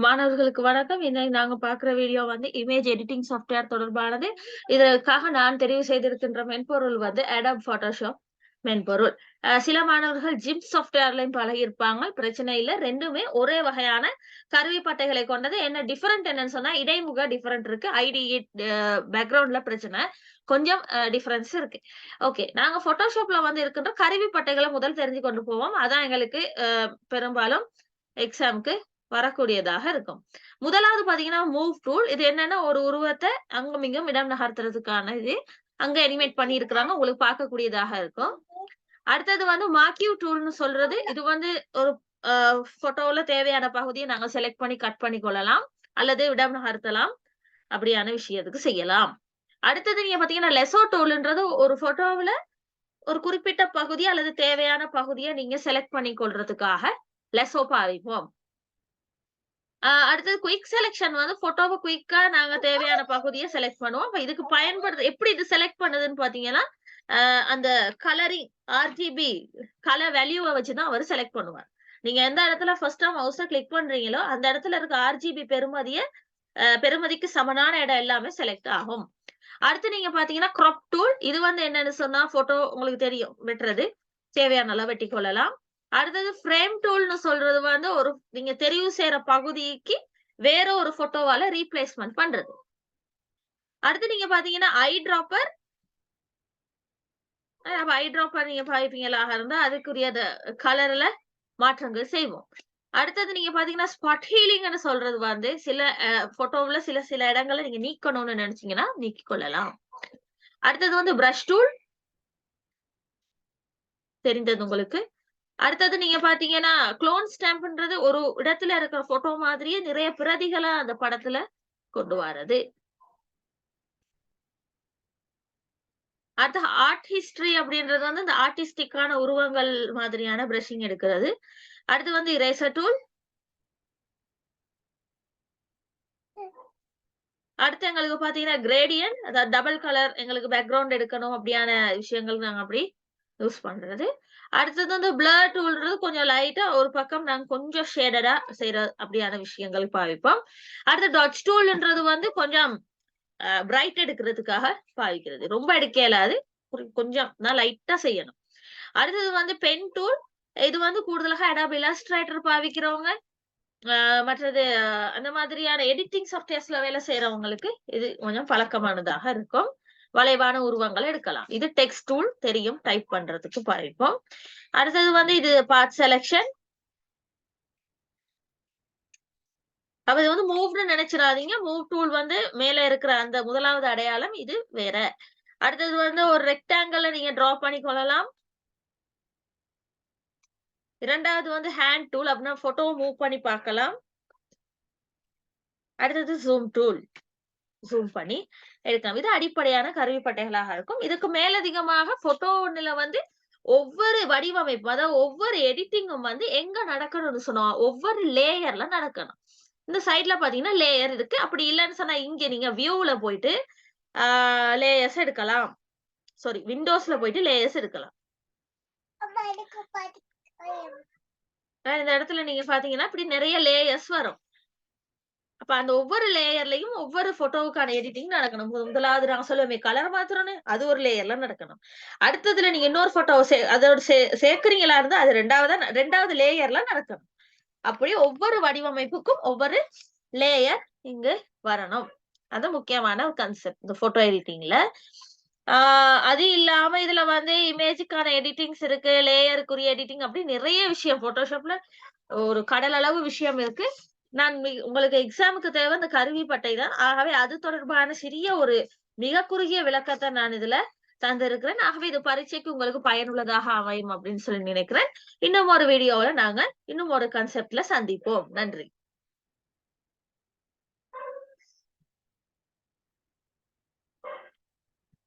மாணவர்களுக்கு வணக்கம். இன்னைக்கு நாங்க பார்க்குற வீடியோ வந்து இமேஜ் எடிட்டிங் சாஃப்ட்வேர் தொடர்பானது. இதற்காக நான் தெரிவு செய்திருக்கின்ற மென்பொருள் வந்து Adobe Photoshop மென்பொருள். சில மாணவர்கள் ஜிம்ப் சாஃப்ட்வேர்லயும் பழகியிருப்பாங்க. பிரச்சனை இல்ல. 2மே ஒரே வகையான கருவிப்பட்டைகளை கொண்டது. என்ன டிஃபரெண்ட் என்னன்னு சொன்னா, இடைமுக டிஃபரெண்ட் இருக்கு. ஐடிஇ பேக்கிரவுண்ட்ல பிரச்சனை. கொஞ்சம் டிஃபரன்ஸ் இருக்கு. ஓகே. நாங்க Photoshopல வந்து இருக்கின்ற கருவிப்பட்டைகள முதல் தெரிஞ்சு கொண்டு போவோம். அதான் எங்களுக்கு பெரும்பாலும் எக்ஸாம்க்கு வரக்கூடியதாக இருக்கும். முதலாவது பார்த்தீங்கன்னா, மூவ் டூல். இது என்னன்னா, ஒரு உருவத்த அங்கும் இங்கும் இடம் நகர்த்துறதுக்கான இது. அங்க அனிமேட் பண்ணியிருக்கிறாங்க. உங்களுக்கு பார்க்கக்கூடியதாக இருக்கும். அடுத்தது வந்து மார்க்யூ டூல்ன்னு சொல்றது. இது வந்து ஒரு ஃபோட்டோல தேவையான பகுதிய நாங்க செலக்ட் பண்ணி கட் பண்ணி கொள்ளலாம். அல்லது இடம் நகர்த்தலாம். அப்படியான விஷயத்துக்கு செய்யலாம். அடுத்தது நீங்க பார்த்தீங்கன்னா, லெசோ டூல்ன்றது ஒரு ஃபோட்டோவுல ஒரு குறிப்பிட்ட பகுதி அல்லது தேவையான பகுதிய நீங்க செலக்ட் பண்ணி கொள்றதுக்காக லெசோ பாவிப்போம். அடுத்தது குயிக் செலக்ஷன் வந்து ஃபோட்டோவ குயிக்கா நாங்க தேவையான பகுதிய செலக்ட் பண்ணுவோம். அப்ப இதுக்கு பயன்படுது எப்படி இது செலக்ட் பண்ணுதுன்னு பார்த்தீங்கன்னா, அந்த கலரிங் ஆர்ஜிபி கலர் வேல்யூவ வச்சு தான் அவரு செலக்ட் பண்ணுவார். நீங்க எந்த இடத்துல ஃபர்ஸ்ட்டா மவுஸ கிளிக் பண்றீங்களோ, அந்த இடத்துல இருக்க ஆர்ஜிபி பெறுமதிக்கு சமனான இடம் எல்லாமே செலக்ட் ஆகும். அடுத்து நீங்க பார்த்தீங்கன்னா, கிராப் டூல். இது வந்து என்னன்னு சொன்னா, ஃபோட்டோ உங்களுக்கு தெரியும் வெட்டுறது. தேவையான அளவு வெட்டிக் கொள்ளலாம். அடுத்தது ஃப்ரேம் டூல்ன்னு சொல்றது வந்து நீங்க தெரிவு செய்ற பகுதிக்கு வேற ஒரு ஃபோட்டோவால ரீப்ளேஸ்மென்ட் பண்றது. அடுத்து நீங்க பார்த்தீங்கன்னா, ஐ டிராப்பர். அப்ப ஐ டிராப்பர் நீங்க பாவிப்பீங்களாக இருந்தா, அதுக்குரிய கலர்ல மாற்றங்கள் செய்வோம். அடுத்தது நீங்க பார்த்தீங்கன்னா, ஸ்பாட் ஹீலிங்ன்னு சொல்றது வந்து சில ஃபோட்டோவுல சில இடங்கள நீங்க நீக்கணும்னு நெனச்சீங்கன்னா, நீக்கிக் கொள்ளலாம். அடுத்தது வந்து பிரஷ் டூல். தெரிந்தது உங்களுக்கு. அடுத்தது நீங்க பார்த்தீங்கன்னா, குளோன் ஸ்டாம்ப்ன்றது ஒரு இடத்துல இருக்கிற ஃபோட்டோ மாதிரியே நிறைய பிரதிகள அந்த படத்துல கொண்டு வாரது. அடுத்து ஆர்ட் ஹிஸ்டரி அப்படின்றது வந்து இந்த ஆர்டிஸ்டிக்கான உருவங்கள் மாதிரியான பிரஷிங் எடுக்கிறது. அடுத்து வந்து இரேசர் டூல். அடுத்து எங்களுக்கு பார்த்தீங்கன்னா, கிரேடியன்ட் அதாவது டபுள் கலர் எங்களுக்கு பேக்கிரவுண்ட் எடுக்கணும் அப்படியான விஷயங்கள் நாங்க அப்படி யூஸ் பண்றது. அடுத்தது வந்து பிளர் டூல்ன்றது கொஞ்சம் லைட்டா ஒரு பக்கம் நாங்க கொஞ்சம் ஷேடடா செய்ற அப்படியான விஷயங்கள் பாவிப்போம். அடுத்து டாட்ச் டூல்ன்றது வந்து கொஞ்சம் பிரைட் எடுக்கிறதுக்காக பாவிக்கிறது. ரொம்ப எடுக்க இயலாது. கொஞ்சம் தான் லைட்டா செய்யணும். அடுத்தது வந்து பென் டூல். இது வந்து கூடுதலாக Adobe Illustrator பாவிக்கிறவங்க, மற்றது அந்த மாதிரியான எடிட்டிங் சாஃப்ட்வேர்ஸ்ல வேலை செய்றவங்களுக்கு இது கொஞ்சம் பழக்கமானதாக இருக்கும். வளைவான உருவங்கள எடுக்கலாம். இது டெக்ஸ்ட் டூல் தெரியும் டைப் பண்றதுக்கு பாவிப்போம். அடுத்தது வந்து இது பார்ட் செலக்ஷன். அப்ப இது வந்து மூவ்ன்னு நெனச்சிராதீங்க. மூவ் டூல் வந்து மேல இருக்கிற அந்த முதலாவது அடையாளம் இது வேற. அடுத்தது வந்து ஒரு ரெக்டாங்கிள்ல நீங்க டிரா பண்ணி கொள்ளலாம். 2வது வந்து ஹேண்ட் டூல். அப்படின்னா ஃபோட்டோவ மூவ் பண்ணி பார்க்கலாம். அடுத்தது ஜூம் டூல். ஜூம் பண்ணி எடுக்கலாம். இது அடிப்படையான கருவிப்பட்டைகளாக இருக்கும். இதுக்கு மேலதிகமாக ஃபோட்டோ ஒண்ணுல வந்து ஒவ்வொரு வடிவமைப்பு, அதாவது ஒவ்வொரு எடிட்டிங்கும் வந்து எங்க நடக்கணும்னு சொன்னா, ஒவ்வொரு லேயர்ல நடக்கணும். இந்த சைட்ல பார்த்தீங்கன்னா லேயர் இருக்கு. அப்படி இல்லன்னு சொன்னா, இங்க நீங்க வியூல போயிட்டு லேயர்ஸ் எடுக்கலாம். சாரி, விண்டோஸ்ல போயிட்டு லேயர்ஸ் எடுக்கலாம். இந்த இடத்துல நீங்க பார்த்தீங்கன்னா, இப்படி நெறைய லேயர்ஸ் வரும். அப்ப அந்த ஒவ்வொரு லேயர்லயும் ஒவ்வொரு ஃபோட்டோவுக்கான எடிட்டிங் நடக்கணும். முதலாவது நாங்க சொல்லுவோமே கலர் மாத்துறோம்னு, அது ஒரு லேயர்ல நடக்கணும். அடுத்ததுல நீங்க இன்னொரு ஃபோட்டோவ அதோட சேர்க்கிறீங்களா இருந்தா, அது 2வது லேயர்ல நடக்கணும். அப்படி ஒவ்வொரு வடிவமைப்புக்கும் ஒவ்வொரு லேயர் இங்கு வரணும். அது முக்கியமான ஒரு கான்செப்ட் இந்த ஃபோட்டோ எடிட்டிங்ல. அது இல்லாம இதுல வந்து இமேஜுக்கான எடிட்டிங்ஸ் இருக்கு. லேயருக்குரிய எடிட்டிங் அப்படி நிறைய விஷயம் Photoshopல ஒரு கடல் அளவு விஷயம் இருக்கு. நான் உங்களுக்கு எக்ஸாமுக்கு தேவை இந்த கருவிப்பட்டை தான். ஆகவே அது தொடர்பான சிறிய ஒரு மிக குறுகிய விளக்கத்த நான் இதுல தந்திருக்கிறேன். ஆகவே இது பரீட்சைக்கு உங்களுக்கு பயனுள்ளதாக அமையும் அப்படின்னு சொல்லி நினைக்கிறேன். இன்னும் ஒரு வீடியோல நாங்க இன்னும் ஒரு கான்செப்ட்ல சந்திப்போம். நன்றி.